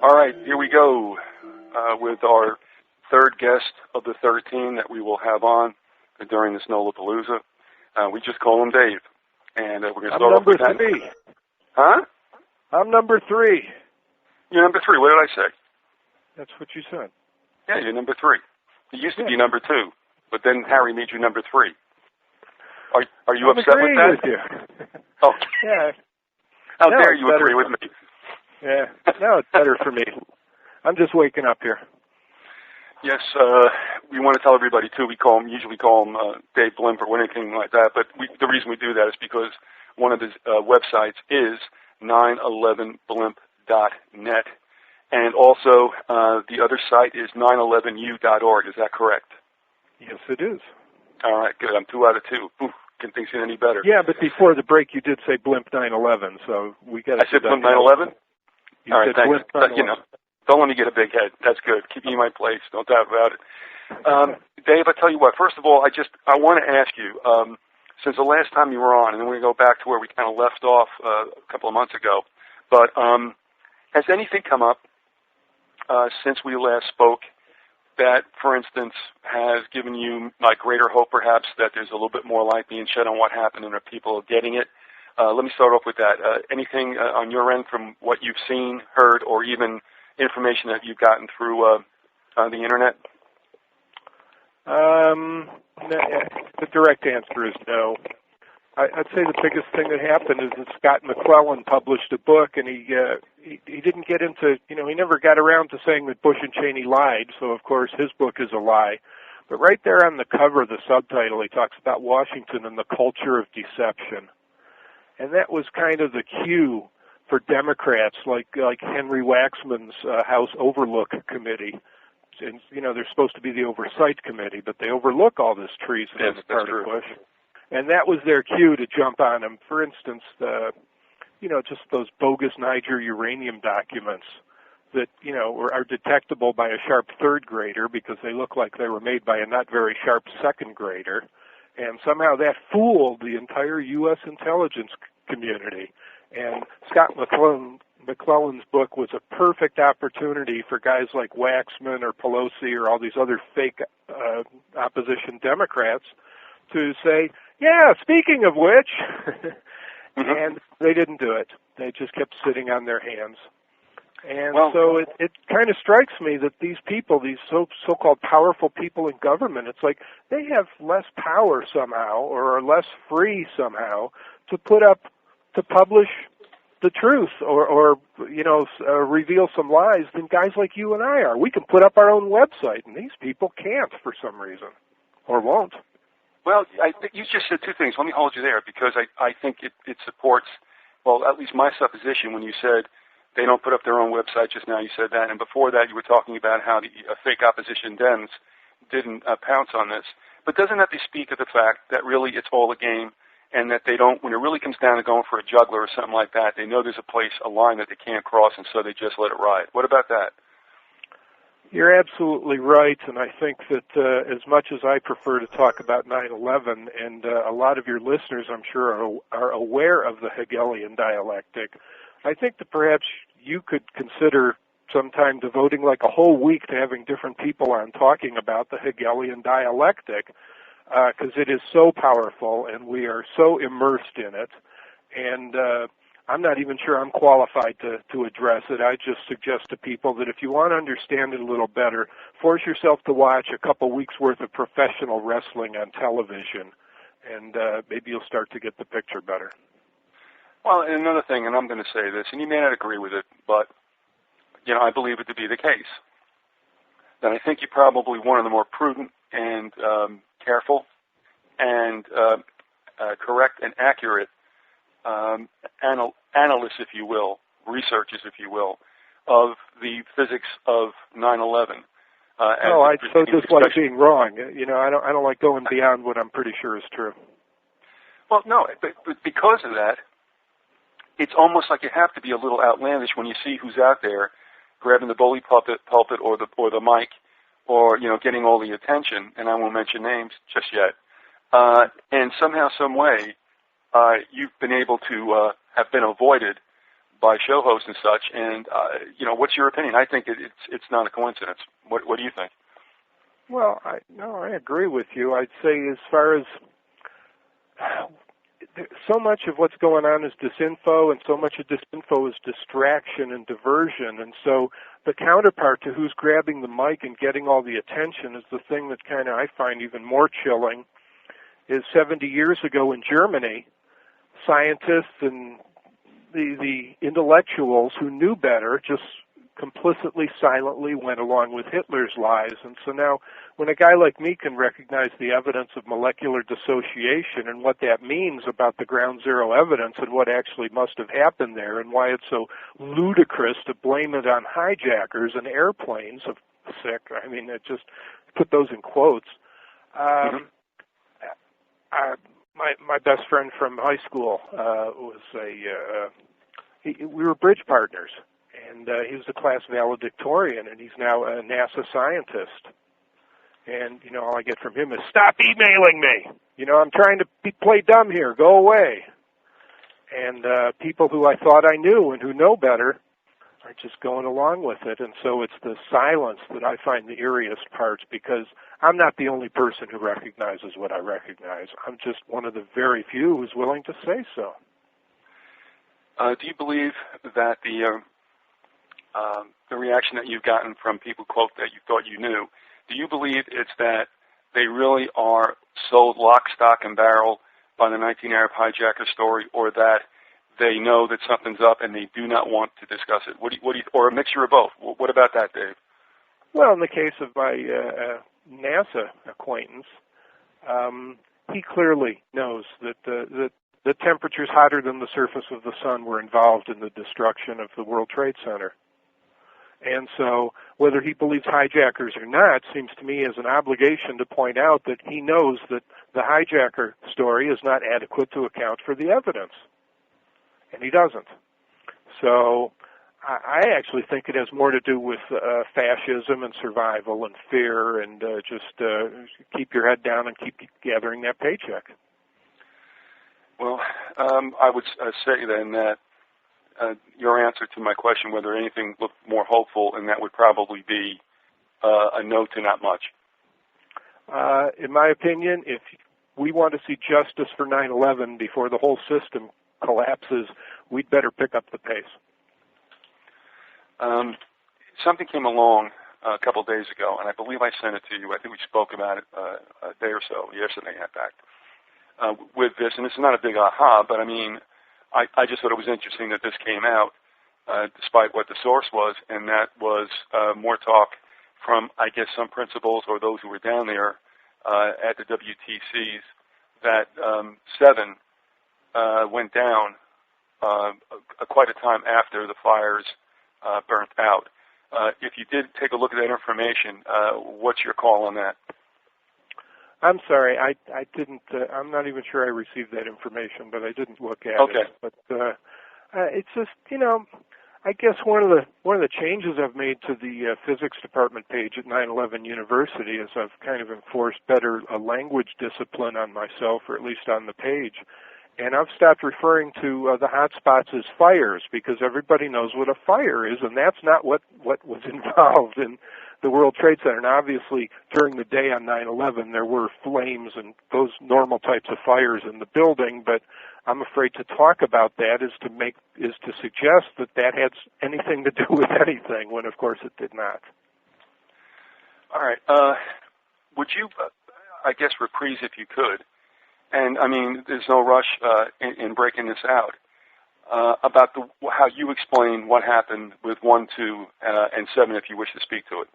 All right, here we go with our third guest of the 13 that we will have on during this Knollapalooza. We just call him Dave, and we're going to start off with that. I'm number 3. Huh? I'm number 3. You're number 3. What did I say? That's what you said. Yeah, you're number 3. You used to be number 2, but then Harry made you number 3. Are you upset with that? With you. Oh. Yeah. How dare you agree with me? Yeah. No, it's better for me. I'm just waking up here. Yes, we want to tell everybody, too, we usually call him Dave Blimp or anything like that, but the reason we do that is because one of his websites is 911Blimp.net, and also the other site is 911u.org. Is that correct? Yes, it is. All right, good. I'm 2 out of 2. Ooh, can things get any better? Yeah, but before the break, you did say Blimp 911, so we got to... I said Blimp 911? You all right, said thanks. Blimp 911. You know, don't let me get a big head. That's good. Keep me in my place. Don't doubt about it. Dave, I tell you what. First of all, I want to ask you, since the last time you were on, and then we're going to go back to where we kind of left off a couple of months ago, but has anything come up since we last spoke that, for instance, has given you like greater hope, perhaps, that there's a little bit more light being shed on what happened and are people getting it? Let me start off with that. Anything on your end from what you've seen, heard, or even information that you've gotten through the Internet? The direct answer is no. I'd say the biggest thing that happened is that Scott McClellan published a book, and he didn't get into, he never got around to saying that Bush and Cheney lied, so of course his book is a lie. But right there on the cover of the subtitle, he talks about Washington and the culture of deception. And that was kind of the cue for Democrats like Henry Waxman's House Overlook Committee. And, they're supposed to be the oversight committee, but they overlook all this treason on the part of Bush. And that was their cue to jump on him. For instance, just those bogus Niger uranium documents that, are detectable by a sharp third grader because they look like they were made by a not very sharp second grader. And somehow that fooled the entire U.S. intelligence community. And Scott McClellan's book was a perfect opportunity for guys like Waxman or Pelosi or all these other fake opposition Democrats to say, yeah, speaking of which, and they didn't do it. They just kept sitting on their hands. And so it kind of strikes me that these people, these so-called powerful people in government, it's like they have less power somehow or are less free somehow to publish the truth or reveal some lies than guys like you and I are. We can put up our own website, and these people can't for some reason, or won't. Well, you just said 2 things. Let me hold you there because I think it supports, well, at least my supposition when you said they don't put up their own website. Just now you said that, and before that you were talking about how the fake opposition Dems didn't pounce on this. But doesn't that speak of the fact that really it's all a game? And that they don't, when it really comes down to going for a juggler or something like that, they know there's a line that they can't cross, and so they just let it ride. What about that? You're absolutely right, and I think that as much as I prefer to talk about 9/11, and a lot of your listeners, I'm sure, are aware of the Hegelian dialectic, I think that perhaps you could consider sometime devoting like a whole week to having different people on talking about the Hegelian dialectic, because it is so powerful and we are so immersed in it, and I'm not even sure I'm qualified to address it. I just suggest to people that if you want to understand it a little better, force yourself to watch a couple weeks' worth of professional wrestling on television, and maybe you'll start to get the picture better. Well, and another thing, and I'm going to say this, and you may not agree with it, but I believe it to be the case, that I think you're probably one of the more prudent and careful and correct and accurate analysts, if you will, researchers, if you will, of the physics of 9/11. I so dislike being wrong. I don't like going beyond what I'm pretty sure is true. Well, no, but because of that, it's almost like you have to be a little outlandish when you see who's out there grabbing the bully pulpit or the mic, or getting all the attention. And I won't mention names just yet. And somehow, some way, you've been able to have been avoided by show hosts and such. And what's your opinion? I think it's not a coincidence. What do you think? Well, I agree with you. I'd say as far as so much of what's going on is disinfo, and so much of disinfo is distraction and diversion. And so the counterpart to who's grabbing the mic and getting all the attention is the thing that kind of I find even more chilling. Is 70 years ago in Germany, scientists and the intellectuals who knew better just complicitly, silently went along with Hitler's lies. And so now when a guy like me can recognize the evidence of molecular dissociation and what that means about the ground zero evidence and what actually must have happened there and why it's so ludicrous to blame it on hijackers and airplanes of sick, I mean, it just put those in quotes. My best friend from high school was we were bridge partners. And he was a class valedictorian, and he's now a NASA scientist. And, all I get from him is, stop emailing me. I'm trying to play dumb here. Go away. And people who I thought I knew and who know better are just going along with it. And so it's the silence that I find the eeriest part, because I'm not the only person who recognizes what I recognize. I'm just one of the very few who's willing to say so. Do you believe that the reaction that you've gotten from people, quote, that you thought you knew, do you believe it's that they really are sold lock, stock, and barrel by the 19 Arab hijacker story, or that they know that something's up and they do not want to discuss it? Or a mixture of both? What about that, Dave? Well, in the case of my NASA acquaintance, he clearly knows that the temperatures hotter than the surface of the sun were involved in the destruction of the World Trade Center. And so whether he believes hijackers or not seems to me as an obligation to point out that he knows that the hijacker story is not adequate to account for the evidence. And he doesn't. So I actually think it has more to do with fascism and survival and fear and just keep your head down and keep gathering that paycheck. Well, I would say then that your answer to my question, whether anything looked more hopeful, and that would probably be a no to not much. In my opinion, if we want to see justice for 9/11 before the whole system collapses, we'd better pick up the pace. Something came along a couple of days ago, and I believe I sent it to you. I think we spoke about it a day or so yesterday, in fact, with this. And it's not a big aha, but I mean, I just thought it was interesting that this came out, despite what the source was, and that was more talk from, I guess, some principals or those who were down there at the WTCs, that 7 went down quite a time after the fires burnt out. If you did take a look at that information, what's your call on that? I'm sorry, I didn't. I'm not even sure I received that information, but I didn't look at it. But it's just, I guess one of the changes I've made to the physics department page at 9/11 University is I've kind of enforced better language discipline on myself, or at least on the page. And I've stopped referring to the hot spots as fires, because everybody knows what a fire is, and that's not what was involved in the World Trade Center. And obviously, during the day on 9/11, there were flames and those normal types of fires in the building, but I'm afraid to talk about that is to suggest that had anything to do with anything, when of course it did not. All right. Would you, I guess, reprise, if you could, and I mean, there's no rush in breaking this out, about how you explain what happened with 1, 2, and 7, if you wish to speak to it.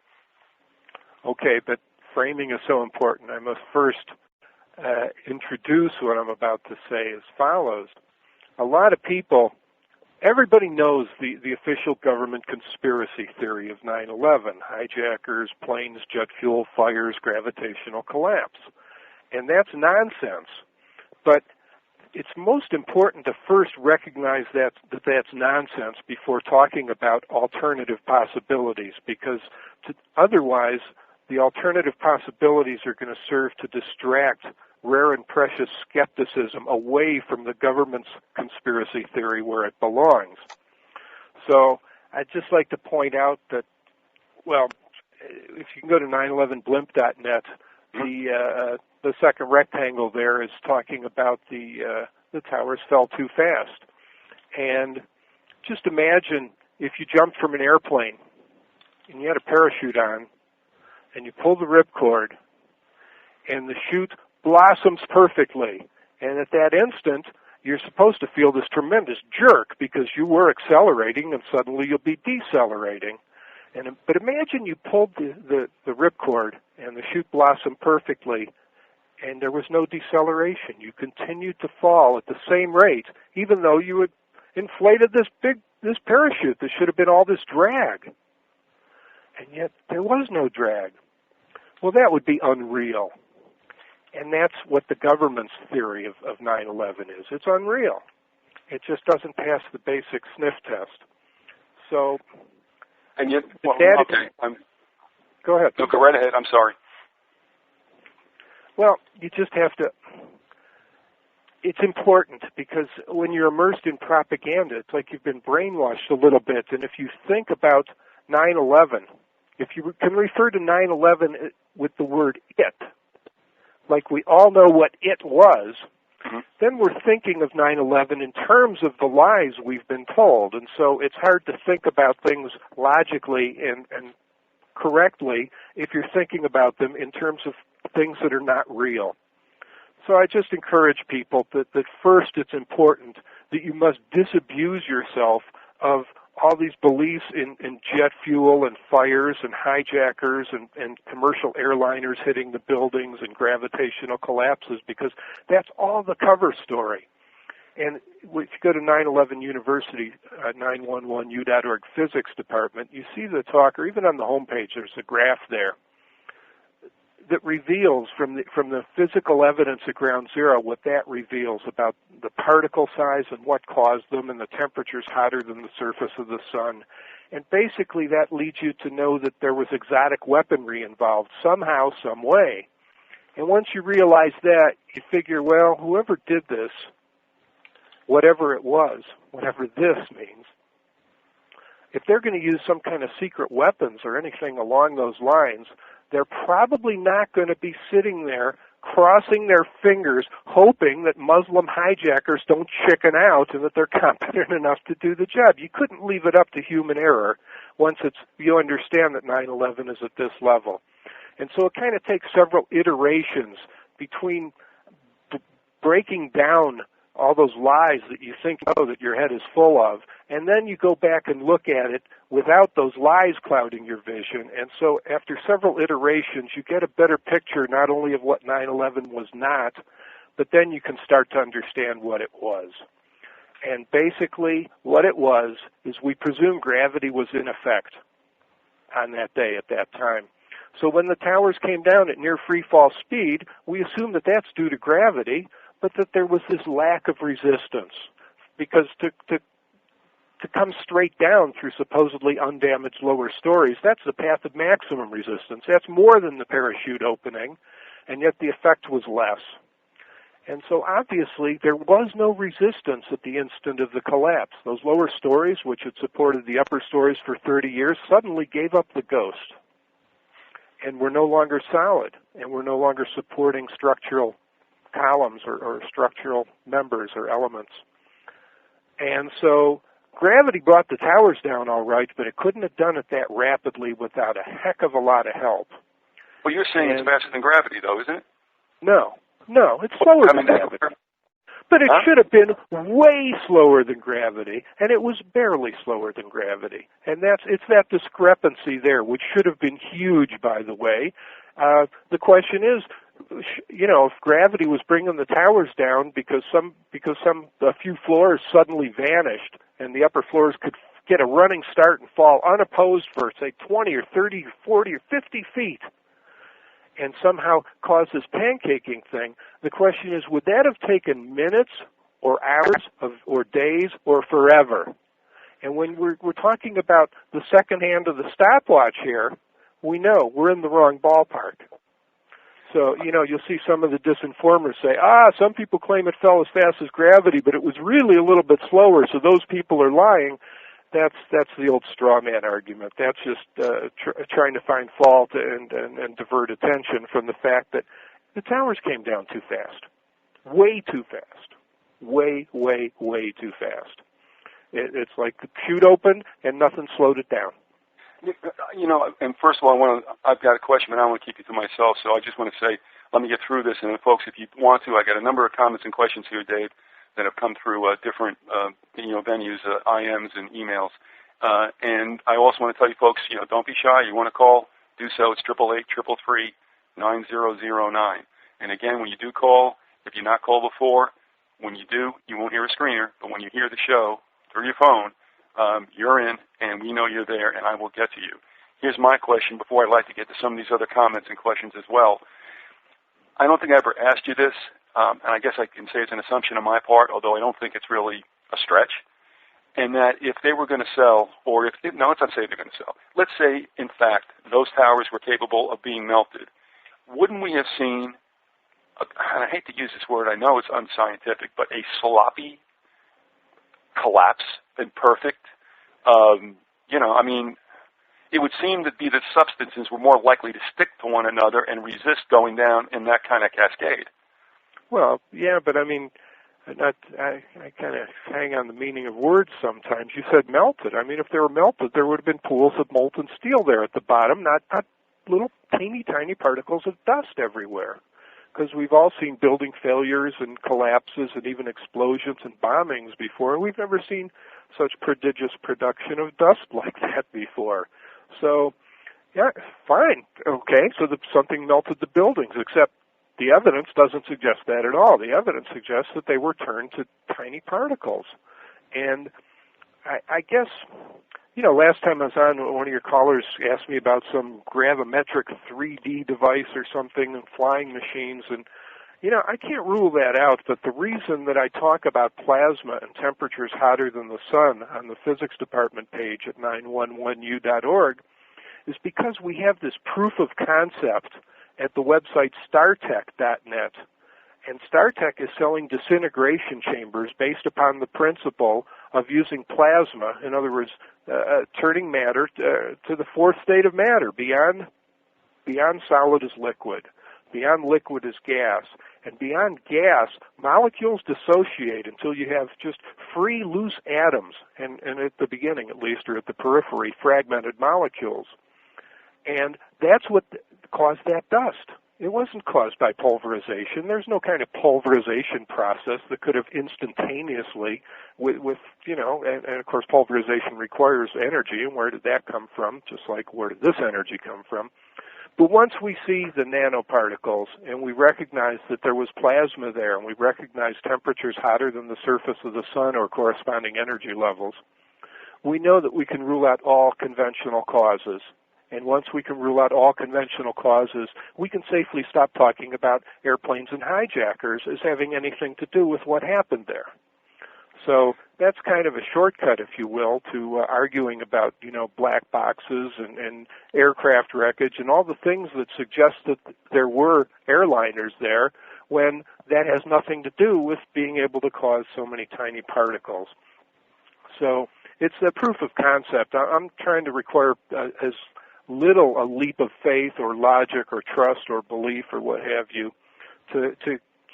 Okay, but framing is so important. I must first introduce what I'm about to say as follows. A lot of people, everybody knows the official government conspiracy theory of 9/11, hijackers, planes, jet fuel, fires, gravitational collapse. And that's nonsense. But it's most important to first recognize that's nonsense before talking about alternative possibilities, because otherwise the alternative possibilities are going to serve to distract rare and precious skepticism away from the government's conspiracy theory where it belongs. So I'd just like to point out that, well, if you can go to 911Blimp.net, the second rectangle there is talking about the towers fell too fast. And just imagine if you jumped from an airplane and you had a parachute on and you pull the ripcord and the chute blossoms perfectly. And at that instant, you're supposed to feel this tremendous jerk because you were accelerating and suddenly you'll be decelerating. But imagine you pulled the ripcord and the chute blossomed perfectly and there was no deceleration. You continued to fall at the same rate, even though you had inflated this parachute. There should have been all this drag. And yet there was no drag. Well, that would be unreal. And that's what the government's theory of 9/11 is. It's unreal. It just doesn't pass the basic sniff test. So, and yet, well, okay. Go ahead. No, go right ahead. I'm sorry. Well, you just have to. It's important because when you're immersed in propaganda, it's like you've been brainwashed a little bit. And if you think about 9/11, if you can refer to 9/11 with the word "it," like we all know what it was, then we're thinking of 9/11 in terms of the lies we've been told. And so it's hard to think about things logically and correctly if you're thinking about them in terms of things that are not real. So I just encourage people that first it's important that you must disabuse yourself of all these beliefs in jet fuel and fires and hijackers and commercial airliners hitting the buildings and gravitational collapses, because that's all the cover story. And if you go to 9/11 University, 911u.org physics department, you see the talk, or even on the homepage, there's a graph there that reveals from the physical evidence at ground zero what that reveals about the particle size and what caused them, and the temperatures hotter than the surface of the sun. And basically that leads you to know that there was exotic weaponry involved somehow, some way. And once you realize that, you figure, well, whoever did this, whatever it was, whatever this means, if they're going to use some kind of secret weapons or anything along those lines, they're probably not going to be sitting there crossing their fingers hoping that Muslim hijackers don't chicken out and that they're competent enough to do the job. You couldn't leave it up to human error once you understand that 9/11 is at this level. And so it kind of takes several iterations between breaking down all those lies that you think that your head is full of, and then you go back and look at it without those lies clouding your vision. And so after several iterations, you get a better picture not only of what 9/11 was not, but then you can start to understand what it was. And basically what it was is we presume gravity was in effect on that day at that time. So when the towers came down at near free fall speed, we assume that that's due to gravity, but that there was this lack of resistance, because to come straight down through supposedly undamaged lower stories, that's the path of maximum resistance. That's more than the parachute opening, and yet the effect was less. And so obviously there was no resistance at the instant of the collapse. Those lower stories, which had supported the upper stories for 30 years, suddenly gave up the ghost. And were no longer solid, and were no longer supporting structural columns or structural members or elements. And so gravity brought the towers down all right, but it couldn't have done it that rapidly without a heck of a lot of help. Well, you're saying it's faster than gravity, though, isn't it? No, it's slower than gravity. But it should have been way slower than gravity, and it was barely slower than gravity. And it's that discrepancy there, which should have been huge, by the way. The question is, if gravity was bringing the towers down because a few floors suddenly vanished and the upper floors could get a running start and fall unopposed for, say, 20 or 30 or 40 or 50 feet and somehow cause this pancaking thing, the question is, would that have taken minutes or hours or days or forever? And when we're talking about the second hand of the stopwatch here, we know we're in the wrong ballpark. So, you'll see some of the disinformers say, some people claim it fell as fast as gravity, but it was really a little bit slower, so those people are lying. that's the old straw man argument. That's just trying to find fault and divert attention from the fact that the towers came down too fast, way too fast, way too fast. It's like the chute opened and nothing slowed it down. You know, and first of all, I've got a question, but I don't want to keep it to myself, so I just want to say, let me get through this, and then, folks, if you want to, I got a number of comments and questions here, Dave, that have come through different, venues, IMs and emails. And I also want to tell you, folks, don't be shy. You want to call, do so. It's 888-333-9009. And again, when you do call, if you're not called before, when you do, you won't hear a screener, but when you hear the show through your phone, you're in, and we know you're there, and I will get to you. Here's my question before I'd like to get to some of these other comments and questions as well. I don't think I ever asked you this, and I guess I can say it's an assumption on my part, although I don't think it's really a stretch, and that if they were going to sell, or let's not say they're going to sell. Let's say, in fact, those towers were capable of being melted. Wouldn't we have seen, and I hate to use this word, I know it's unscientific, but a sloppy collapse, imperfect? It would seem to be that substances were more likely to stick to one another and resist going down in that kind of cascade. Well, yeah, but I kind of hang on the meaning of words sometimes. You said melted. I mean, if they were melted, there would have been pools of molten steel there at the bottom, not little teeny tiny particles of dust everywhere. Because we've all seen building failures and collapses and even explosions and bombings before. We've never seen such prodigious production of dust like that before. So, yeah, fine, okay, so something melted the buildings, except the evidence doesn't suggest that at all. The evidence suggests that they were turned to tiny particles. And I guess, last time I was on, one of your callers asked me about some gravimetric 3D device or something and flying machines, and I can't rule that out, but the reason that I talk about plasma and temperatures hotter than the sun on the physics department page at 911u.org is because we have this proof of concept at the website startech.net. And StarTech is selling disintegration chambers based upon the principle of using plasma, in other words, turning matter to the fourth state of matter, beyond solid is liquid. Beyond liquid is gas. And beyond gas, molecules dissociate until you have just free, loose atoms, and at the beginning at least, or at the periphery, fragmented molecules. And that's what caused that dust. It wasn't caused by pulverization. There's no kind of pulverization process that could have instantaneously, and of course pulverization requires energy, and where did that come from? Just like where did this energy come from? But once we see the nanoparticles and we recognize that there was plasma there and we recognize temperatures hotter than the surface of the sun or corresponding energy levels, we know that we can rule out all conventional causes. And once we can rule out all conventional causes, we can safely stop talking about airplanes and hijackers as having anything to do with what happened there. So that's kind of a shortcut, if you will, to arguing about, black boxes and aircraft wreckage and all the things that suggest that there were airliners there when that has nothing to do with being able to cause so many tiny particles. So it's a proof of concept. I'm trying to require as little a leap of faith or logic or trust or belief or what have you to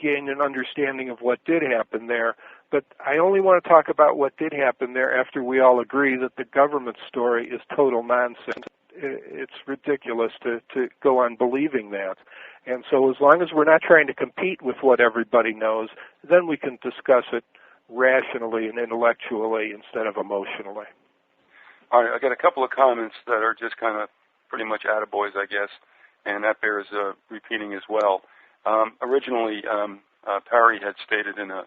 gain an understanding of what did happen there. But I only want to talk about what did happen there after we all agree that the government story is total nonsense. It's ridiculous to go on believing that. And so as long as we're not trying to compete with what everybody knows, then we can discuss it rationally and intellectually instead of emotionally. All right, I got a couple of comments that are just kind of pretty much attaboys, I guess, and that bears repeating as well. Originally, Parry had stated in a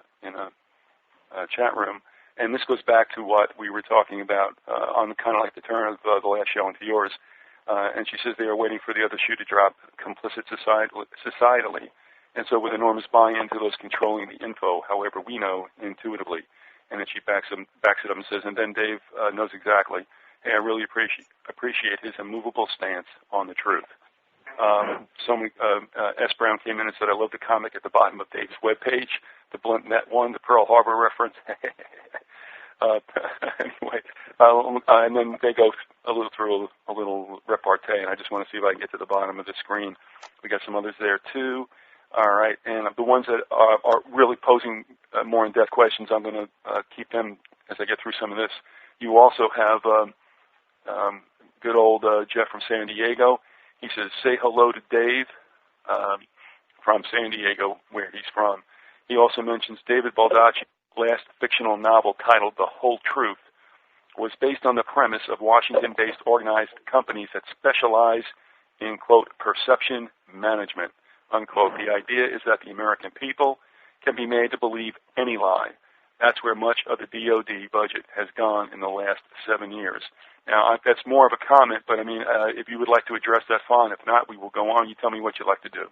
chat room, and this goes back to what we were talking about on kind of like the turn of the last show into yours. And she says they are waiting for the other shoe to drop, complicit societally, and so with enormous buy-in to those controlling the info, however we know intuitively. And then she backs it up and says, and then Dave knows exactly. Hey, I really appreciate his immovable stance on the truth. S. Brown came in and said, I love the comic at the bottom of Dave's webpage, the Blimp Net one, the Pearl Harbor reference. Anyway, and then they go through a little repartee, and I just want to see if I can get to the bottom of the screen. We got some others there too. All right, and the ones that are really posing more in-depth questions, I'm going to keep them as I get through some of this. You also have good old Jeff from San Diego. He says, say hello to Dave from San Diego, where he's from. He also mentions David Baldacci's last fictional novel titled The Whole Truth was based on the premise of Washington-based organized companies that specialize in, quote, perception management, unquote. The idea is that the American people can be made to believe any lie. That's where much of the DOD budget has gone in the last 7 years. Now, that's more of a comment, but, I mean, if you would like to address that, fine. If not, we will go on. You tell me what you'd like to do.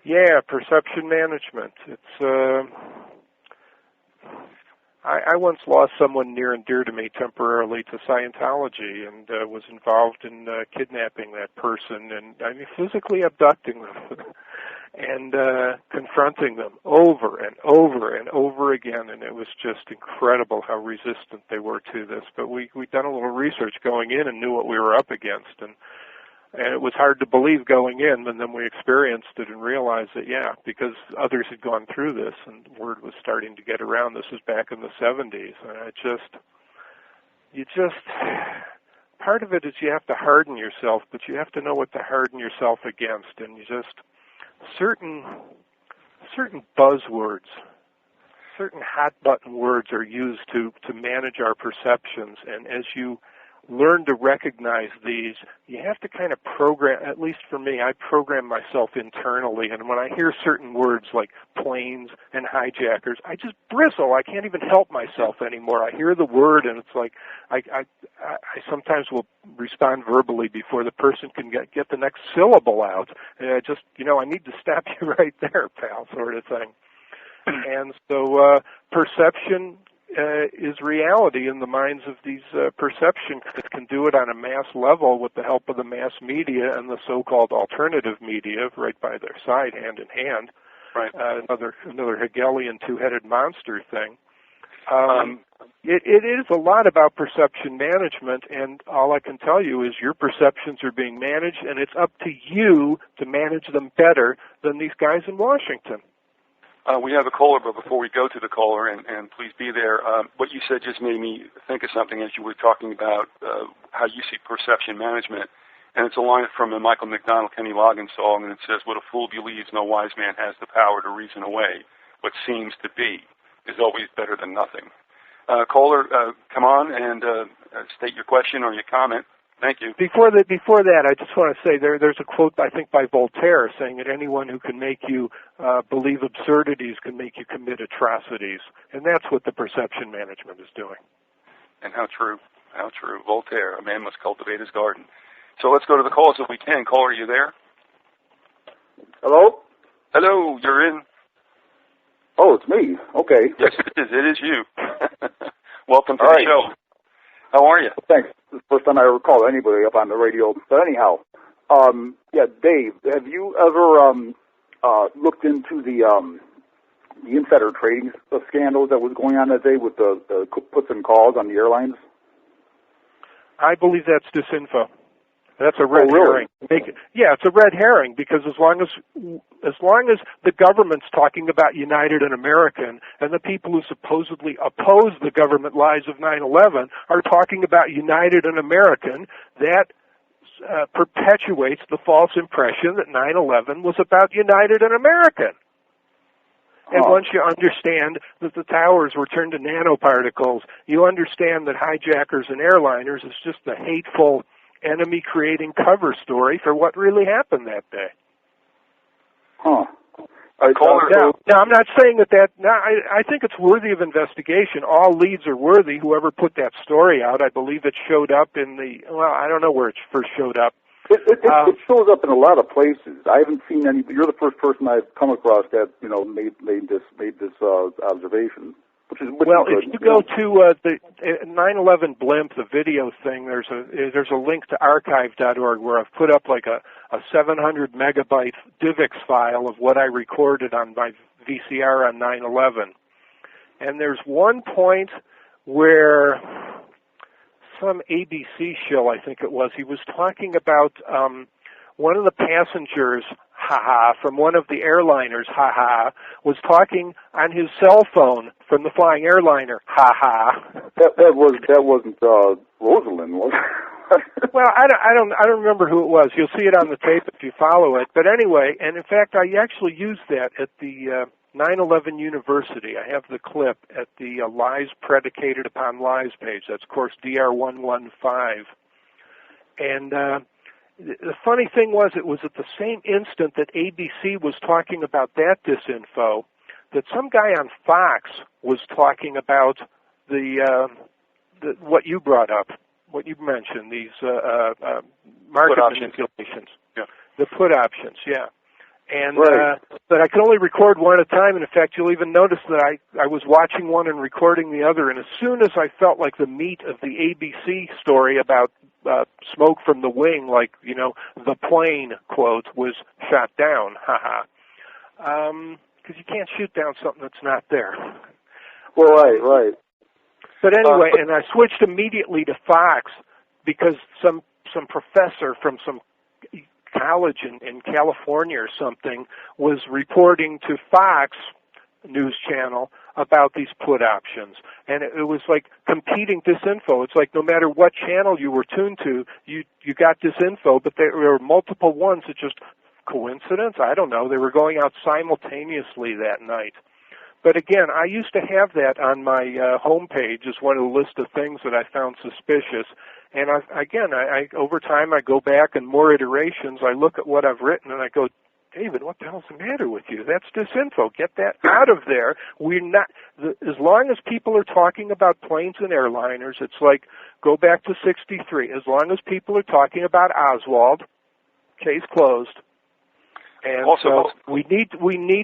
Yeah, perception management. It's I once lost someone near and dear to me temporarily to Scientology, and was involved in kidnapping that person and physically abducting them and confronting them over and over and over again. And it was just incredible how resistant they were to this. But we'd done a little research going in and knew what we were up against, and it was hard to believe going in, and then we experienced it and realized that, yeah, because others had gone through this and word was starting to get around. This was back in the 70s. And part of it is you have to harden yourself, but you have to know what to harden yourself against. And certain buzzwords, certain hot button words are used to manage our perceptions. And as you learn to recognize these, you have to kind of program, at least for me, I program myself internally, and when I hear certain words like planes and hijackers, I just bristle. I can't even help myself anymore. I hear the word, and it's like I sometimes will respond verbally before the person can get the next syllable out, and I need to stop you right there, pal, sort of thing. And so perception is reality in the minds of these perception that can do it on a mass level with the help of the mass media and the so-called alternative media right by their side, hand in hand. Right. Another Hegelian two-headed monster thing. It is a lot about perception management, and all I can tell you is your perceptions are being managed, and it's up to you to manage them better than these guys in Washington. We have a caller, but before we go to the caller, and please be there, what you said just made me think of something as you were talking about how you see perception management. And it's a line from a Michael McDonald, Kenny Loggins song, and it says, what a fool believes no wise man has the power to reason away. What seems to be is always better than nothing. Caller, come on and state your question or your comment. Thank you. Before that, I just want to say there's a quote, I think, by Voltaire saying that anyone who can make you believe absurdities can make you commit atrocities. And that's what the perception management is doing. And how true. How true. Voltaire, a man must cultivate his garden. So let's go to the calls if we can. Caller, are you there? Hello? Hello, you're in. Oh, it's me. Okay. Yes, it is. It is you. Welcome to the show. How are you? Thanks. This is the first time I ever called anybody up on the radio. But anyhow, Dave, have you ever looked into the insider trading scandal that was going on that day with the puts and calls on the airlines? I believe that's disinfo. That's a red herring. It's a red herring because as long as the government's talking about United and American and the people who supposedly oppose the government lies of 9/11 are talking about United and American, that perpetuates the false impression that 9/11 was about United and American. And once you understand that the towers were turned to nanoparticles, you understand that hijackers and airliners is just a hateful enemy-creating cover story for what really happened that day. Huh. Now, I'm not saying that. I think it's worthy of investigation. All leads are worthy. Whoever put that story out, I believe it showed up in I don't know where it first showed up. It shows up in a lot of places. I haven't seen any. You're the first person I've come across that made this observation. If you go to the 911Blimp, the video thing, there's a link to archive.org where I've put up like a 700 megabyte DivX file of what I recorded on my VCR on 9/11. And there's one point where some ABC show, I think it was, he was talking about one of the passengers, from one of the airliners, was talking on his cell phone from the flying airliner, That wasn't Rosalind, was it? Well, I don't remember who it was. You'll see it on the tape if you follow it. But anyway, and in fact, I actually used that at the 9/11 University. I have the clip at the Lies Predicated Upon Lies page. That's course DR115. And the funny thing was, it was at the same instant that ABC was talking about that disinfo, that some guy on Fox was talking about the what you brought up, what you mentioned, these market manipulations, the put options, And but I could only record one at a time, and in fact, you'll even notice that I was watching one and recording the other, and as soon as I felt like the meat of the ABC story about smoke from the wing, like, the plane, quote, was shot down, because you can't shoot down something that's not there. Well, right. But anyway, and I switched immediately to Fox because some professor from some college in California or something was reporting to Fox News Channel about these put options. And it was like competing disinfo. It's like no matter what channel you were tuned to, you got disinfo, but there were multiple ones that just, coincidence? I don't know. They were going out simultaneously that night. But again, I used to have that on my homepage as one of the list of things that I found suspicious. And I over time, I go back and more iterations. I look at what I've written and I go, David, what the hell's the matter with you? That's disinfo. Get that out of there. We're not. As long as people are talking about planes and airliners, it's like go back to '63. As long as people are talking about Oswald, case closed. And also, we need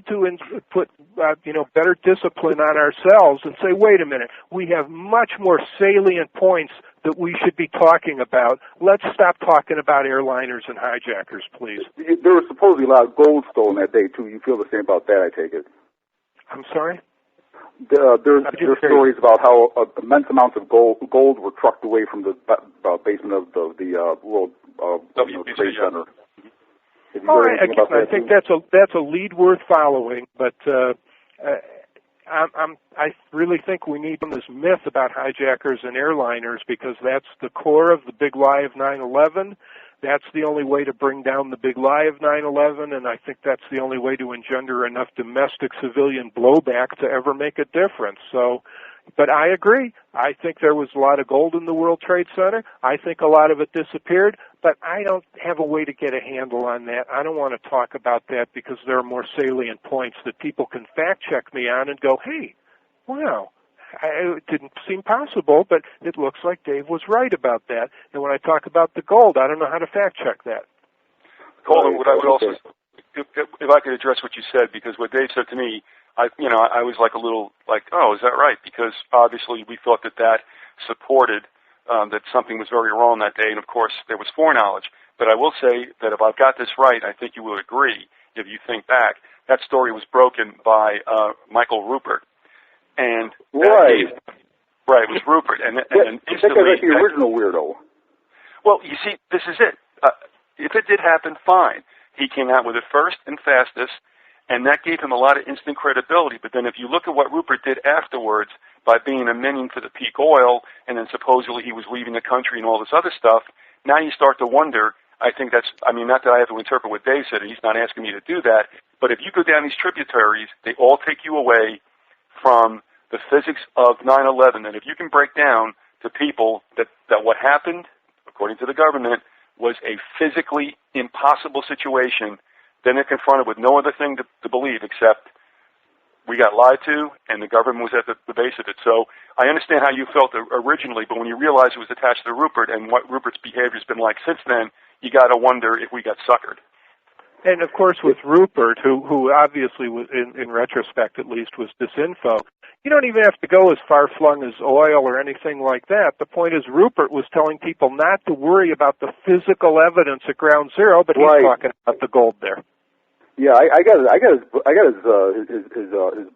to put better discipline on ourselves and say, wait a minute, we have much more salient points that we should be talking about. Let's stop talking about airliners and hijackers, please. There was supposedly a lot of gold stolen that day too. You feel the same about that, I take it? I'm sorry? There's stories about how immense amounts of gold were trucked away from the basement of the World Trade Center. I think that's a lead worth following, but I really think we need this myth about hijackers and airliners because that's the core of the big lie of 9/11. That's the only way to bring down the big lie of 9/11, and I think that's the only way to engender enough domestic civilian blowback to ever make a difference. So, but I agree. I think there was a lot of gold in the World Trade Center. I think a lot of it disappeared, but I don't have a way to get a handle on that. I don't want to talk about that because there are more salient points that people can fact-check me on and go, hey, wow, it didn't seem possible, but it looks like Dave was right about that. And when I talk about the gold, I don't know how to fact-check that. Colin, what I would also, if I could address what you said, because what Dave said to me, I was like a little like, oh, is that right? Because obviously we thought that supported that something was very wrong that day, and of course there was foreknowledge. But I will say that if I've got this right, I think you will agree, if you think back, that story was broken by Michael Rupert. And right, it was Rupert. And instantly, that's like the original weirdo. Well, you see, this is it. If it did happen, fine. He came out with it first and fastest, and that gave him a lot of instant credibility. But then if you look at what Rupert did afterwards by being a minion for the peak oil, and then supposedly he was leaving the country and all this other stuff, now you start to wonder, I think that's, not that I have to interpret what Dave said, and he's not asking me to do that, but if you go down these tributaries, they all take you away from the physics of 9/11. And if you can break down to people that what happened, according to the government, was a physically impossible situation, then they're confronted with no other thing to believe except we got lied to and the government was at the base of it. So I understand how you felt originally, but when you realize it was attached to Rupert and what Rupert's behavior has been like since then, you got to wonder if we got suckered. And of course with Rupert, who obviously was, in retrospect at least, was disinfo, you don't even have to go as far-flung as oil or anything like that. The point is Rupert was telling people not to worry about the physical evidence at ground zero, but he's talking about the gold there. Yeah, I got his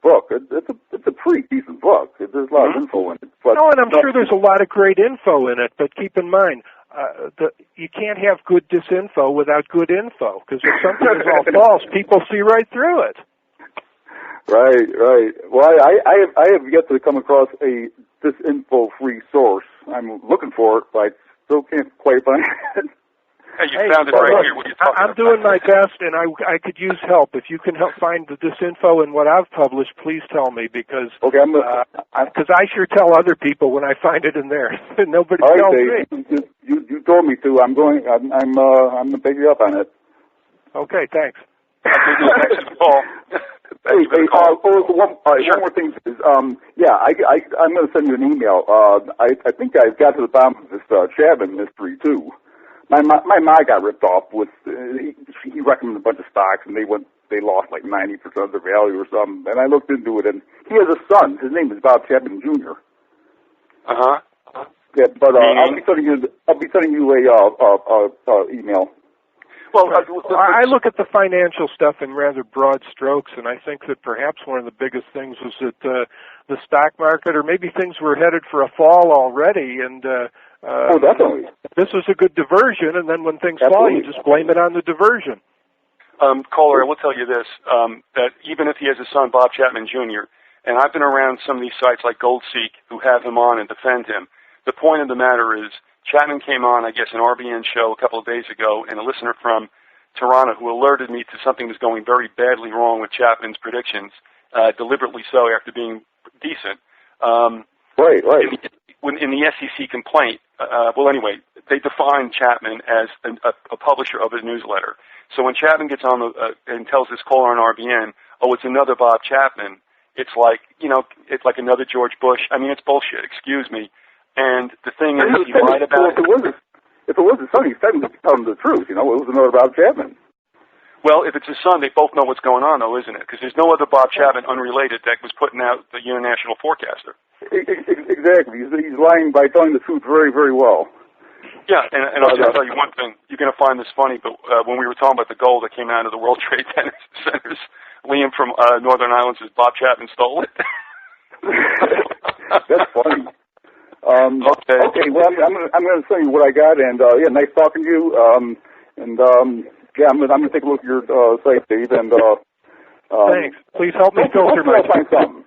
book. It's a pretty decent book. There's a lot of info in it. But and I'm sure there's a lot of great info in it. But keep in mind, you can't have good disinfo without good info, because if something is all false, people see right through it. Right. Well, I have yet to come across a disinfo-free source. I'm looking for it, but I still can't quite find it. Hey, you found it right here. What are you talking I'm doing my best, and I could use help. If you can help find the disinfo in what I've published, please tell me, because I sure tell other people when I find it in there. Nobody tells me. You told me to. I'm going to pick you up on it. Okay, thanks. Thanks for the call. One more thing is, I'm going to send you an email. I think I've got to the bottom of this Chapman mystery too. My ma got ripped off with he recommended a bunch of stocks and they lost like 90% of their value or something. And I looked into it, and he has a son. His name is Bob Chapman Jr. Yeah, but I'll be sending you a email. Well, I look at the financial stuff in rather broad strokes, and I think that perhaps one of the biggest things was that the stock market, or maybe things were headed for a fall already, and definitely. This was a good diversion, and then when things fall, you just blame it on the diversion. Caller, I will tell you this, that even if he has a son, Bob Chapman Jr., and I've been around some of these sites like GoldSeek who have him on and defend him, the point of the matter is Chapman came on, I guess, an RBN show a couple of days ago, and a listener from Toronto who alerted me to something was going very badly wrong with Chapman's predictions, deliberately so after being decent. Right. In the SEC complaint, anyway, they defined Chapman as a publisher of a newsletter. So when Chapman gets on and tells this caller on RBN, it's another Bob Chapman, it's like another George Bush. I mean, it's bullshit, excuse me. And the thing is, he lied about it. If it was his son, he's technically telling the truth. It was another Bob Chapman. Well, if it's his son, they both know what's going on, though, isn't it? Because there's no other Bob Chapman unrelated that was putting out the International Forecaster. Exactly. He's lying by telling the truth very, very well. Yeah, and I'll just tell you one thing. You're going to find this funny, but when we were talking about the gold that came out of the World Trade Centers, Liam from Northern Ireland says Bob Chapman stole it. That's funny. Okay. Well, I'm going to tell you what I got, and nice talking to you. I'm going to take a look at your site, Dave, and thanks. Please help me filter my. Hopefully I'll find something.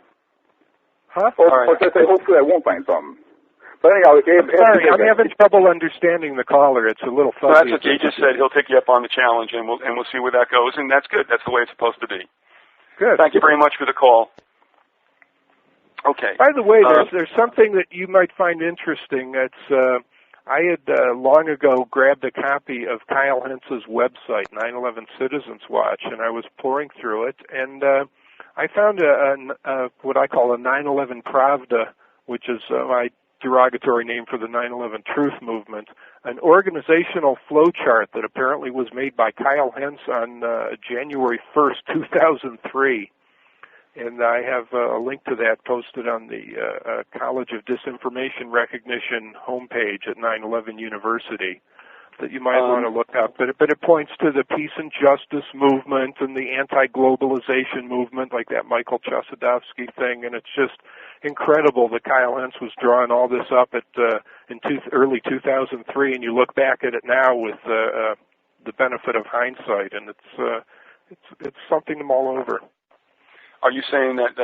Huh? Or should I say, hopefully I won't find something. But anyhow, sorry, I'm having trouble understanding the caller. It's a little fuzzy. No, that's okay. He just said he'll take you up on the challenge, and we'll see where that goes, and that's good. That's the way it's supposed to be. Good. Thank you very much for the call. Okay. By the way, there's something that you might find interesting. That's I had long ago grabbed a copy of Kyle Hentz's website, 9/11 Citizens Watch, and I was pouring through it, and I found what I call a 9/11 Pravda, which is my derogatory name for the 9/11 Truth Movement, an organizational flowchart that apparently was made by Kyle Hentz on January 1st, 2003. And I have a link to that posted on the College of Disinformation Recognition homepage at 9/11 University that you might want to look up. But it points to the peace and justice movement and the anti-globalization movement, like that Michael Chossudovsky thing, and it's just incredible that Kyle Hentz was drawing all this up in early 2003, and you look back at it now with the benefit of hindsight, and it's something to mull over. Are you saying that,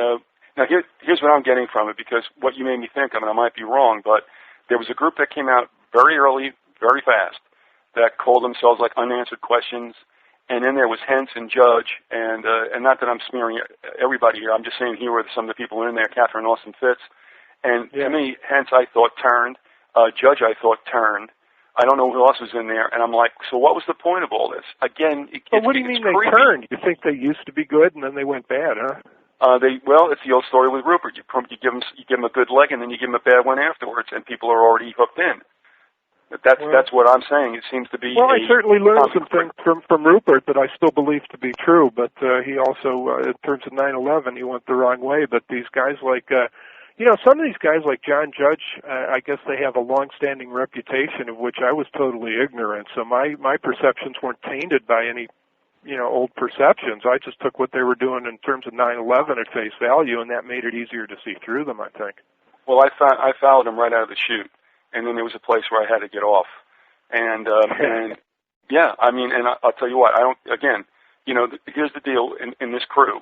now here's what I'm getting from it, because what you made me think of, and I might be wrong, but there was a group that came out very early, very fast, that called themselves like Unanswered Questions, and then there was Hentz and Judge, and not that I'm smearing everybody here, I'm just saying here were some of the people in there, Catherine Austin Fitz, and to me, Hentz I thought turned, Judge I thought turned, I don't know who else was in there, and I'm like, so what was the point of all this? Again, what do you mean they turned? You think they used to be good and then they went bad, huh? It's the old story with Rupert. You give him a good leg and then you give him a bad one afterwards, and people are already hooked in. That's what I'm saying. It seems to be. Well, I certainly learned some things from Rupert that I still believe to be true, but he also, in terms of 9/11, he went the wrong way. But these guys like. Some of these guys like John Judge, I guess they have a long-standing reputation of which I was totally ignorant. So my perceptions weren't tainted by any old perceptions. I just took what they were doing in terms of 9/11 at face value, and that made it easier to see through them, I think. Well, I followed them right out of the chute, and then there was a place where I had to get off. And yeah, I mean, and I'll tell you what, here's the deal in this crew.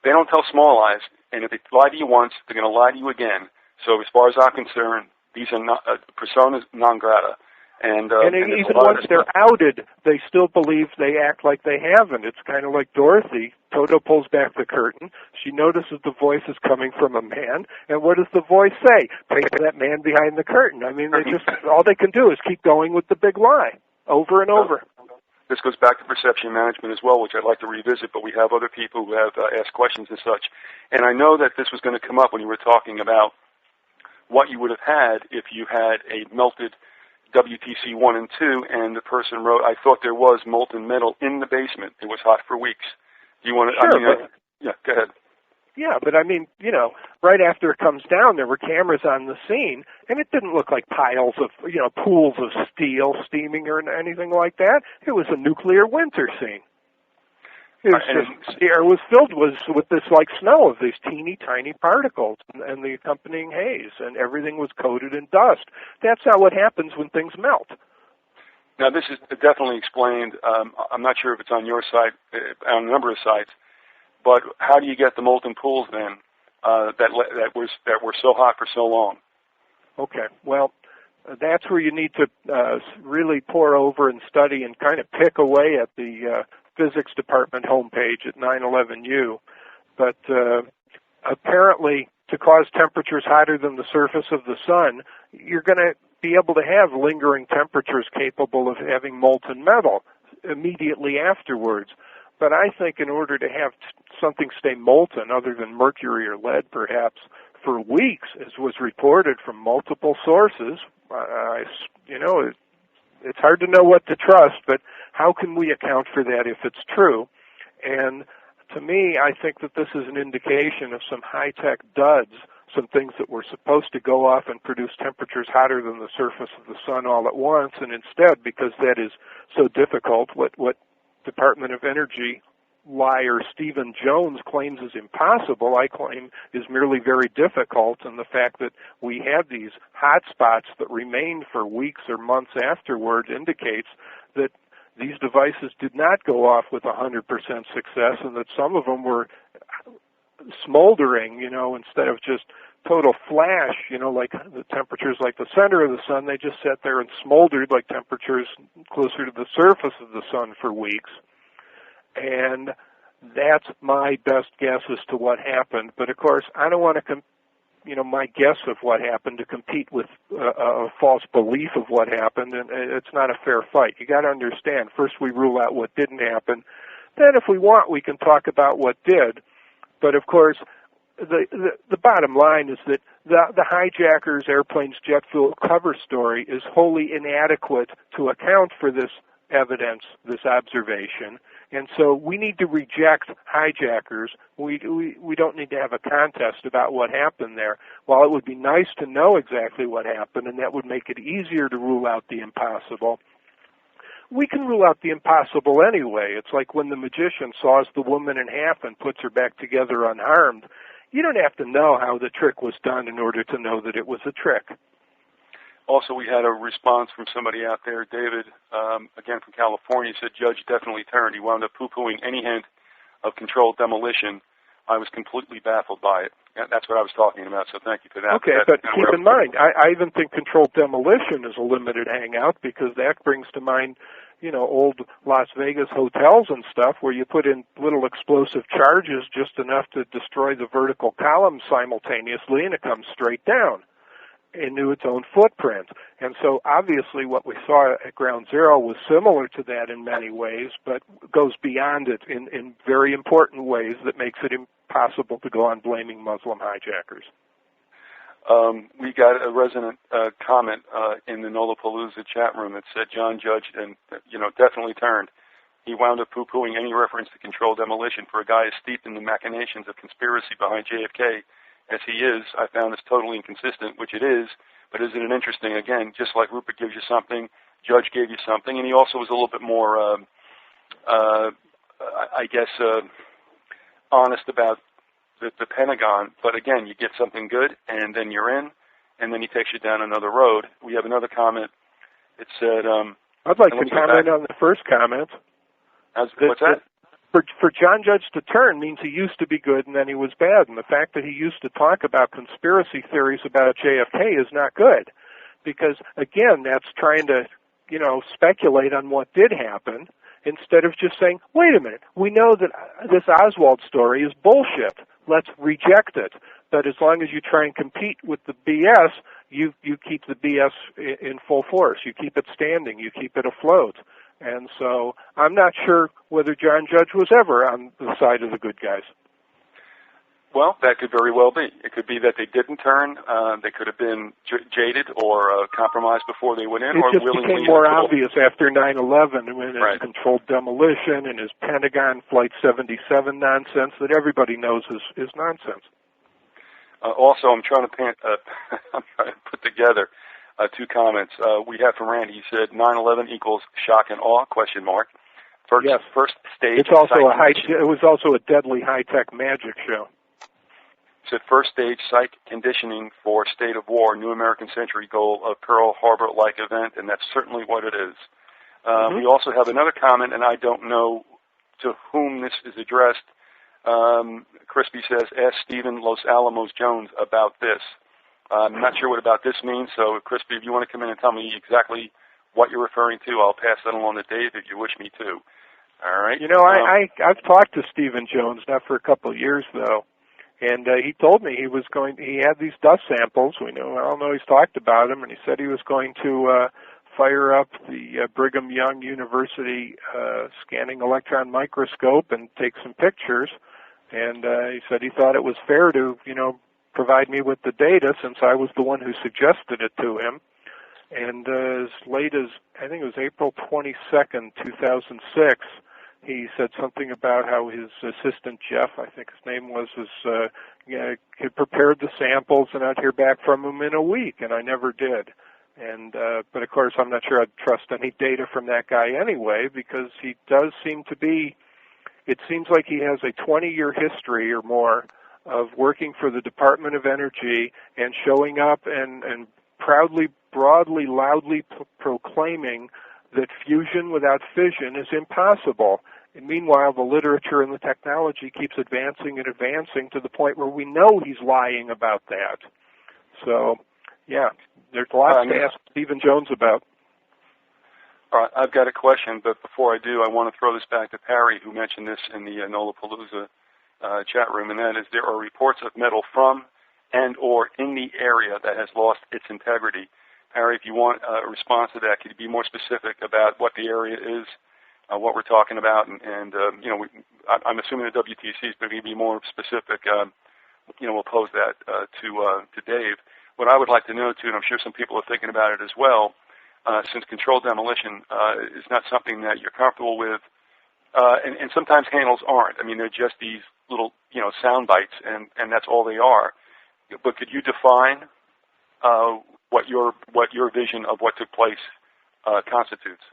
They don't tell small lies, and if they lie to you once, they're going to lie to you again. So as far as I'm concerned, these are not personas non grata. And even once they're outed, they still believe they act like they haven't. It's kind of like Dorothy. Toto pulls back the curtain. She notices the voice is coming from a man, and what does the voice say? Take that man behind the curtain. I mean, all they can do is keep going with the big lie over and over. This goes back to perception management as well, which I'd like to revisit, but we have other people who have asked questions and such. And I know that this was going to come up when you were talking about what you would have had if you had a melted WTC 1 and 2, and the person wrote, I thought there was molten metal in the basement. It was hot for weeks. Do you want to... Sure, yeah, go ahead. Yeah, but I mean, right after it comes down, there were cameras on the scene, and it didn't look like piles of, pools of steel steaming or anything like that. It was a nuclear winter scene. It was just, the air was filled with this like snow of these teeny tiny particles and the accompanying haze, and everything was coated in dust. That's not what happens when things melt. Now, this is definitely explained. I'm not sure if it's on your site, on a number of sites, but how do you get the molten pools then that were so hot for so long? Okay, well, that's where you need to really pore over and study and kind of pick away at the physics department homepage at 911U. But apparently, to cause temperatures hotter than the surface of the sun, you're going to be able to have lingering temperatures capable of having molten metal immediately afterwards. But I think in order to have something stay molten, other than mercury or lead perhaps, for weeks, as was reported from multiple sources, it's hard to know what to trust, but how can we account for that if it's true? And to me, I think that this is an indication of some high-tech duds, some things that were supposed to go off and produce temperatures hotter than the surface of the sun all at once, and instead, because that is so difficult, what Department of Energy liar Stephen Jones claims is impossible, I claim is merely very difficult, and the fact that we have these hot spots that remain for weeks or months afterwards indicates that these devices did not go off with 100% success, and that some of them were smoldering, instead of just total flash, like the temperatures like the center of the sun, they just sat there and smoldered like temperatures closer to the surface of the sun for weeks. And that's my best guess as to what happened. But, of course, I don't want to, my guess of what happened to compete with a false belief of what happened, and it's not a fair fight. You got to understand, first we rule out what didn't happen. Then, if we want, we can talk about what did. But, of course, the bottom line is that the hijackers' airplane's jet fuel cover story is wholly inadequate to account for this evidence, this observation. And so we need to reject hijackers. We don't need to have a contest about what happened there. While it would be nice to know exactly what happened, and that would make it easier to rule out the impossible, we can rule out the impossible anyway. It's like when the magician saws the woman in half and puts her back together unharmed. You don't have to know how the trick was done in order to know that it was a trick. Also, we had a response from somebody out there, David, again from California, said, Judge definitely turned. He wound up poo-pooing any hint of controlled demolition. I was completely baffled by it. That's what I was talking about, so thank you for that. Okay, but keep in mind, I even think controlled demolition is a limited hangout, because that brings to mind, old Las Vegas hotels and stuff where you put in little explosive charges just enough to destroy the vertical column simultaneously, and it comes straight down into its own footprint. And so obviously what we saw at Ground Zero was similar to that in many ways, but goes beyond it in very important ways that makes it impossible to go on blaming Muslim hijackers. We got a resonant comment in the Knollapalooza chat room that said John Judge, and definitely turned. He wound up poo-pooing any reference to controlled demolition. For a guy as steeped in the machinations of conspiracy behind JFK as he is, I found this totally inconsistent, which it is, but isn't it interesting? Again, just like Rupert gives you something, Judge gave you something, and he also was a little bit more I guess, honest about the Pentagon. But again, you get something good, and then you're in, and then he takes you down another road. We have another comment. It said, I'd like to comment on the first comment. What's that? For John Judge to turn means he used to be good and then he was bad. And the fact that he used to talk about conspiracy theories about JFK is not good. Because, again, that's trying to, speculate on what did happen instead of just saying, wait a minute, we know that this Oswald story is bullshit. Let's reject it. But as long as you try and compete with the BS, you keep the BS in full force. You keep it standing. You keep it afloat. And so I'm not sure whether John Judge was ever on the side of the good guys. Well, that could very well be. It could be that they didn't turn. They could have been jaded or compromised before they went in. It or just willingly became more obvious after 9/11 when his controlled demolition and his Pentagon Flight 77 nonsense that everybody knows is nonsense. Also, I'm trying to put together two comments. We have from Randy. He said 9/11 equals shock and awe? ? First stage. It's also it was also a deadly high-tech magic show. Said first stage psych conditioning for state of war, new American century goal of Pearl Harbor-like event, and that's certainly what it is. We also have another comment, and I don't know to whom this is addressed. Crispy says, ask Stephen Los Alamos Jones about this. I'm not sure what about this means, so Crispy, if you want to come in and tell me exactly what you're referring to, I'll pass that along to Dave if you wish me to. All right? I've talked to Stephen Jones, not for a couple of years, though. And he told me he had these dust samples. I don't know he's talked about them, and he said he was going to fire up the Brigham Young University scanning electron microscope and take some pictures. And he said he thought it was fair to, provide me with the data since I was the one who suggested it to him. And as late as, I think it was April 22nd, 2006, he said something about how his assistant, Jeff, I think his name was, had prepared the samples and I'd hear back from him in a week, and I never did. And but of course I'm not sure I'd trust any data from that guy anyway, because he does seem to be, it seems like he has a 20-year history or more of working for the Department of Energy and showing up and proudly, broadly, loudly proclaiming that fusion without fission is impossible. And meanwhile, the literature and the technology keeps advancing and advancing to the point where we know he's lying about that. So, yeah, there's lots to ask Stephen Jones about. All right, I've got a question, but before I do, I want to throw this back to Parry, who mentioned this in the Knollapalooza chat room, and that is there are reports of metal from and or in the area that has lost its integrity. Harry, if you want a response to that, could you be more specific about what the area is, what we're talking about, and I'm assuming the WTCs, but maybe be more specific. We'll pose that to Dave. What I would like to know too, and I'm sure some people are thinking about it as well, since controlled demolition is not something that you're comfortable with, and sometimes handles aren't. I mean, they're just these little sound bites, and that's all they are. But could you define what your vision of what took place constitutes?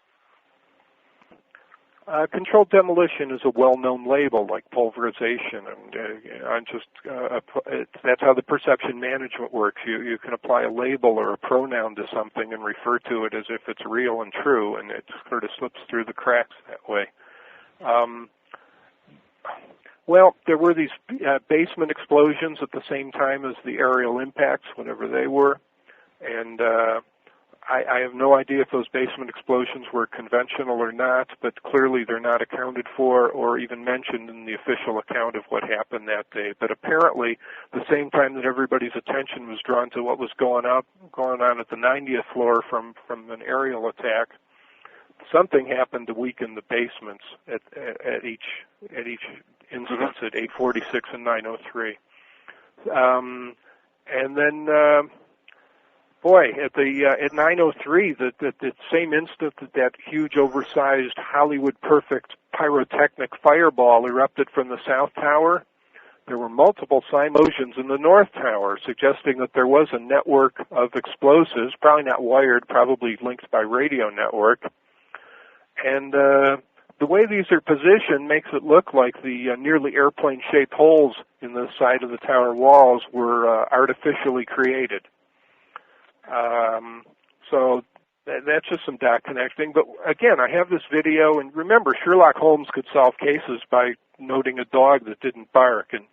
Controlled demolition is a well-known label, like pulverization, and that's how the perception management works. You can apply a label or a pronoun to something and refer to it as if it's real and true, and it sort of slips through the cracks that way. Well, there were these basement explosions at the same time as the aerial impacts, whatever they were, and I have no idea if those basement explosions were conventional or not, but clearly they're not accounted for or even mentioned in the official account of what happened that day. But apparently, the same time that everybody's attention was drawn to what was going on at the 90th floor from an aerial attack, something happened to weaken the basements at each instance at 846 and 903. And then, at 903, the same instant that huge, oversized, Hollywood-perfect pyrotechnic fireball erupted from the South Tower, there were multiple explosions in the North Tower, suggesting that there was a network of explosives, probably not wired, probably linked by radio network. And the way these are positioned makes it look like the nearly airplane-shaped holes in the side of the tower walls were artificially created. So that's just some dot connecting. But again, I have this video, and remember, Sherlock Holmes could solve cases by noting a dog that didn't bark. And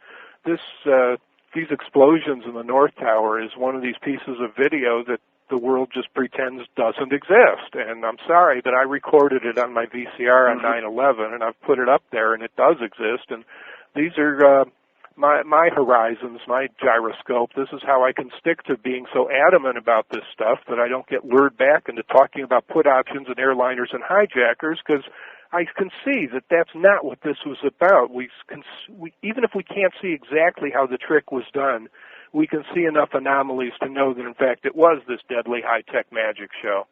these explosions in the North Tower is one of these pieces of video that the world just pretends doesn't exist. And I'm sorry, but I recorded it on my VCR on 9/11, and I've put it up there, and it does exist. And these are my horizons, my gyroscope. This is how I can stick to being so adamant about this stuff that I don't get lured back into talking about put options and airliners and hijackers, because I can see that that's not what this was about. We even if we can't see exactly how the trick was done, we can see enough anomalies to know that, in fact, it was this deadly high-tech magic show.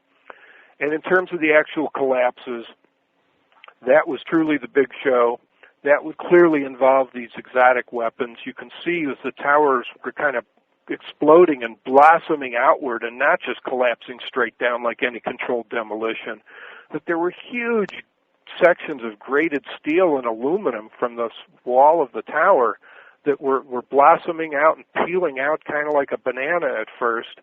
And in terms of the actual collapses, that was truly the big show. That would clearly involve these exotic weapons. You can see as the towers were kind of exploding and blossoming outward and not just collapsing straight down like any controlled demolition, that there were huge sections of grated steel and aluminum from the wall of the tower that were blossoming out and peeling out kind of like a banana at first.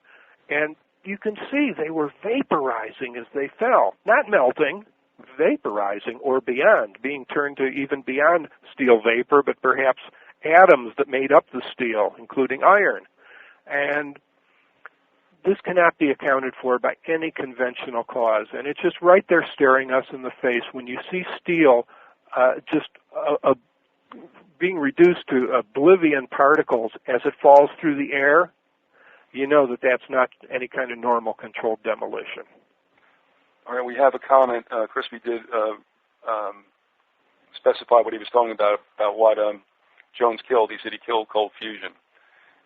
And you can see they were vaporizing as they fell, not melting, vaporizing or beyond, being turned to even beyond steel vapor, but perhaps atoms that made up the steel, including iron. And this cannot be accounted for by any conventional cause. And it's just right there staring us in the face when you see steel being reduced to oblivion particles as it falls through the air. You know that that's not any kind of normal controlled demolition. All right, we have a comment. Crispy did specify what he was talking about what Jones killed. He said he killed cold fusion.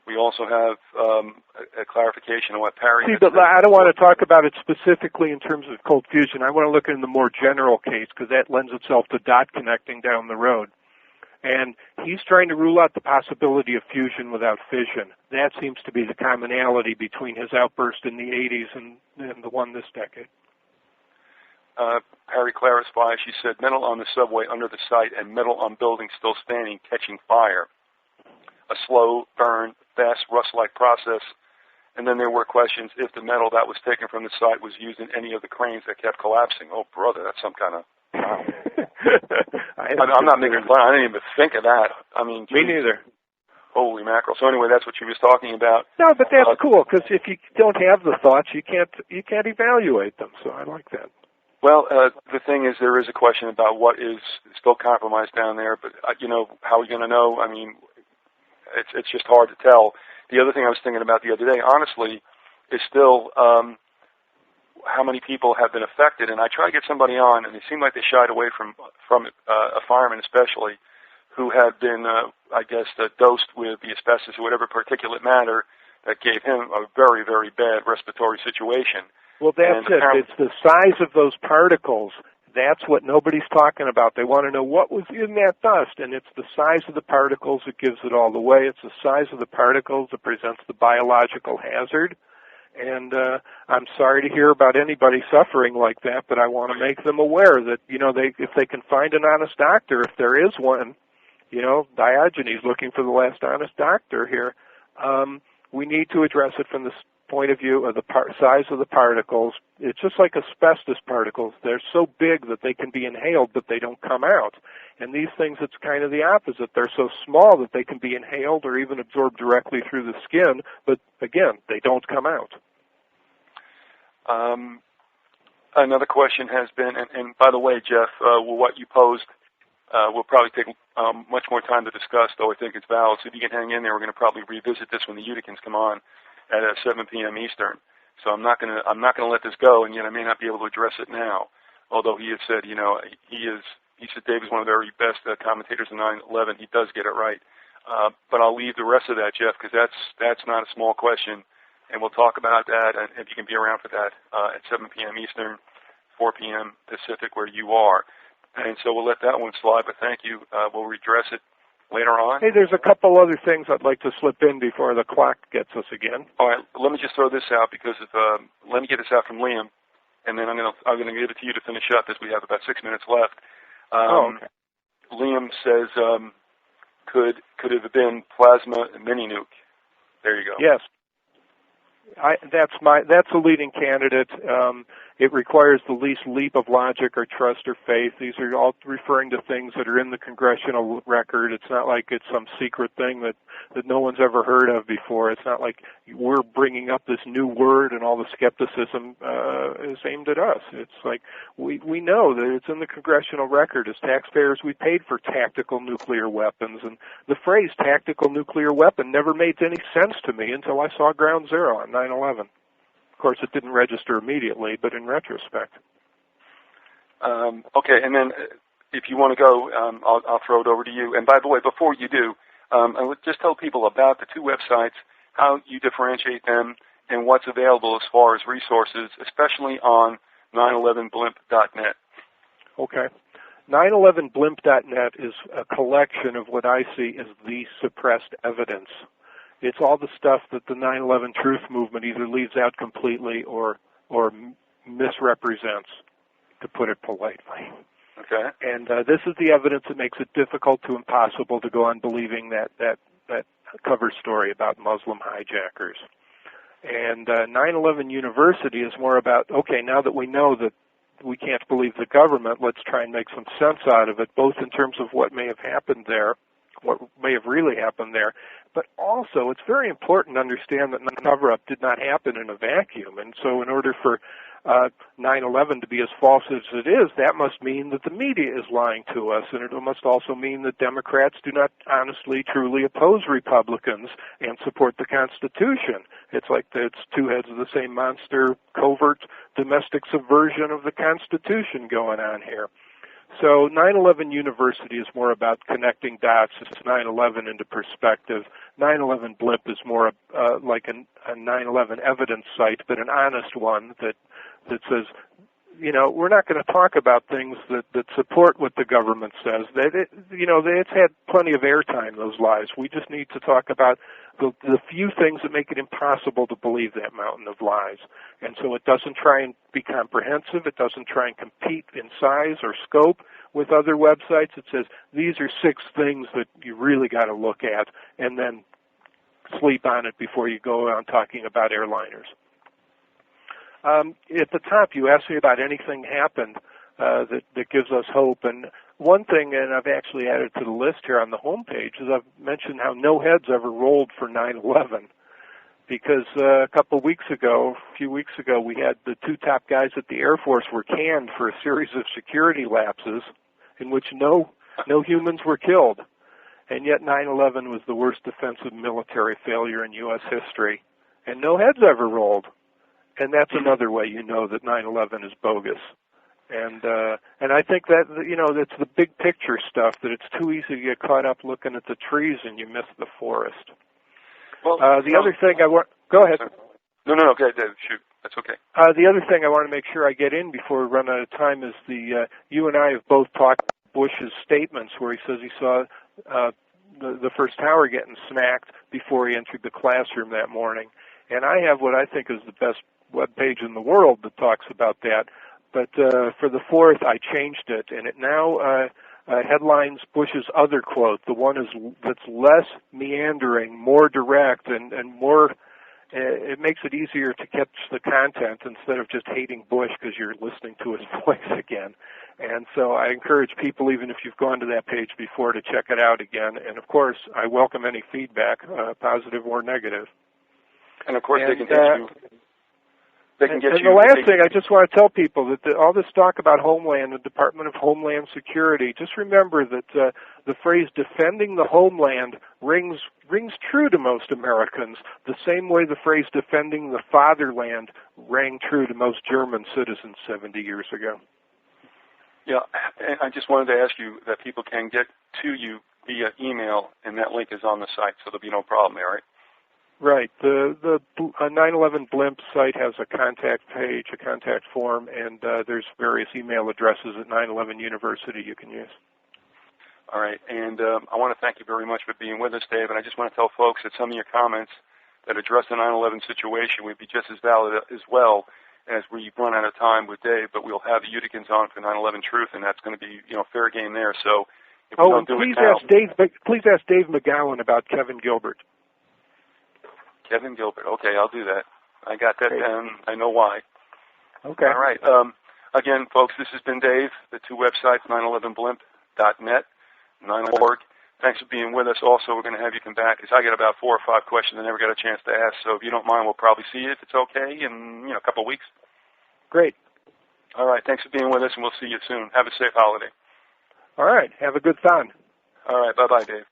We also have a clarification on what Parry... See, but I don't want to talk about it specifically in terms of cold fusion. I want to look in the more general case, because that lends itself to dot connecting down the road. And he's trying to rule out the possibility of fusion without fission. That seems to be the commonality between his outburst in the 80s and the one this decade. Harry clarifies, she said, metal on the subway under the site and metal on buildings still standing catching fire. A slow burn, fast rust-like process. And then there were questions if the metal that was taken from the site was used in any of the cranes that kept collapsing. Oh, brother, that's some kind of... Wow. I'm not making fun. I didn't even think of that. I mean, me neither. Holy mackerel. So anyway, that's what she was talking about. No, but that's cool, because if you don't have the thoughts, you can't evaluate them. So I like that. Well, the thing is, there is a question about what is still compromised down there, but, how are we going to know? I mean, it's just hard to tell. The other thing I was thinking about the other day, honestly, is still how many people have been affected. And I try to get somebody on, and it seemed like they shied away from it, a fireman especially, who had been, dosed with the asbestos or whatever particulate matter that gave him a very, very bad respiratory situation. Well, that's it. It's the size of those particles. That's what nobody's talking about. They want to know what was in that dust, and it's the size of the particles that gives it all away. It's the size of the particles that presents the biological hazard. And I'm sorry to hear about anybody suffering like that, but I want to make them aware that, if they can find an honest doctor, if there is one, Diogenes looking for the last honest doctor here, we need to address it from the point of view of the size of the particles. It's just like asbestos particles. They're so big that they can be inhaled, but they don't come out. And these things, it's kind of the opposite. They're so small that they can be inhaled or even absorbed directly through the skin, but again, they don't come out. Another question has been, and by the way, Jeff, what you posed will probably take much more time to discuss, though I think it's valid. So if you can hang in there, we're going to probably revisit this when the Uticans come on at 7 p.m. Eastern. So I'm not going to let this go, and yet I may not be able to address it now. Although he has said, he said Dave is one of the very best commentators in 9/11. He does get it right. But I'll leave the rest of that, Jeff, because that's not a small question, and we'll talk about that, and if you can be around for that at 7 p.m. Eastern, 4 p.m. Pacific, where you are. And so we'll let that one slide, but thank you. We'll redress it later on. Hey, there's a couple other things I'd like to slip in before the clock gets us again. All right, let me just throw this out because let me get this out from Liam, and then I'm going to give it to you to finish up as we have about 6 minutes left. Okay. Liam says, could it have been plasma mini nuke? There you go. Yes. That's a leading candidate. It requires the least leap of logic or trust or faith. These are all referring to things that are in the congressional record. It's not like it's some secret thing that no one's ever heard of before. It's not like we're bringing up this new word and all the skepticism is aimed at us. It's like we know that it's in the congressional record. As taxpayers, we paid for tactical nuclear weapons, and the phrase tactical nuclear weapon never made any sense to me until I saw Ground Zero on 9/11. Of course, it didn't register immediately, but in retrospect. Okay, and then if you want to go, I'll throw it over to you. And by the way, before you do, I would just tell people about the two websites, how you differentiate them, and what's available as far as resources, especially on 911Blimp.net. Okay. 911Blimp.net is a collection of what I see as the suppressed evidence. It's all the stuff that the 9/11 truth movement either leaves out completely or misrepresents, to put it politely. Okay. And this is the evidence that makes it difficult to impossible to go on believing that cover story about Muslim hijackers. And 9/11 University is more about, okay, now that we know that we can't believe the government, let's try and make some sense out of it, both in terms of what may have happened there, what may have really happened there, but also it's very important to understand that the cover-up did not happen in a vacuum. And so in order for 9/11 to be as false as it is, that must mean that the media is lying to us, and it must also mean that Democrats do not honestly, truly oppose Republicans and support the Constitution. It's like it's two heads of the same monster, covert domestic subversion of the Constitution going on here. So 9/11 University is more about connecting dots. It's 9/11 into perspective. 9/11Blimp is more like a 9/11 evidence site, but an honest one that says, we're not going to talk about things that support what the government says. It's had plenty of airtime, those lies. We just need to talk about the few things that make it impossible to believe that mountain of lies. And so it doesn't try and be comprehensive. It doesn't try and compete in size or scope with other websites. It says, these are 6 things that you really got to look at, and then sleep on it before you go on talking about airliners. At the top, you asked me about anything happened that gives us hope. And one thing, and I've actually added to the list here on the homepage, is I've mentioned how no heads ever rolled for 9/11. Because a few weeks ago, we had the 2 top guys at the Air Force were canned for a series of security lapses in which no humans were killed. And yet 9/11 was the worst defensive military failure in U.S. history. And no heads ever rolled. And that's another way you know that 9/11 is bogus. And I think that, it's the big picture stuff, that it's too easy to get caught up looking at the trees and you miss the forest. Well, the other thing go ahead. No, go ahead, Dave. Shoot. That's okay. The other thing I want to make sure I get in before we run out of time is you and I have both talked about Bush's statements where he says he saw the first tower getting smacked before he entered the classroom that morning. And I have what I think is the best web page in the world that talks about that. But for the 4th, I changed it, and it now headlines Bush's other quote. The one that's less meandering, more direct, and more. It makes it easier to catch the content instead of just hating Bush because you're listening to his voice again. And so I encourage people, even if you've gone to that page before, to check it out again. And of course, I welcome any feedback, positive or negative. And of course, they can get you. And the last thing, I just want to tell people that all this talk about Homeland, the Department of Homeland Security, just remember that the phrase defending the homeland rings true to most Americans, the same way the phrase defending the fatherland rang true to most German citizens 70 years ago. Yeah, and I just wanted to ask you that people can get to you via email, and that link is on the site, so there'll be no problem there, right? Right. The 911Blimp site has a contact page, a contact form, and there's various email addresses at 911 University you can use. All right. And I want to thank you very much for being with us, Dave. And I just want to tell folks that some of your comments that address the 9/11 situation would be just as valid as well as we run out of time with Dave, but we'll have the Uticans on for 9/11 Truth, and that's going to be, fair game there. So if we don't do please it now, please ask Dave McGowan about Kevin Gilbert. Kevin Gilbert. Okay, I'll do that. I got that down. I know why. Okay. All right. Again, folks, this has been Dave. The two websites, 911blimp.net, 9/org. Thanks for being with us. Also, we're going to have you come back because I got about 4 or 5 questions I never got a chance to ask. So if you don't mind, we'll probably see you if it's okay in a couple of weeks. Great. All right. Thanks for being with us, and we'll see you soon. Have a safe holiday. All right. Have a good time. All right. Bye-bye, Dave.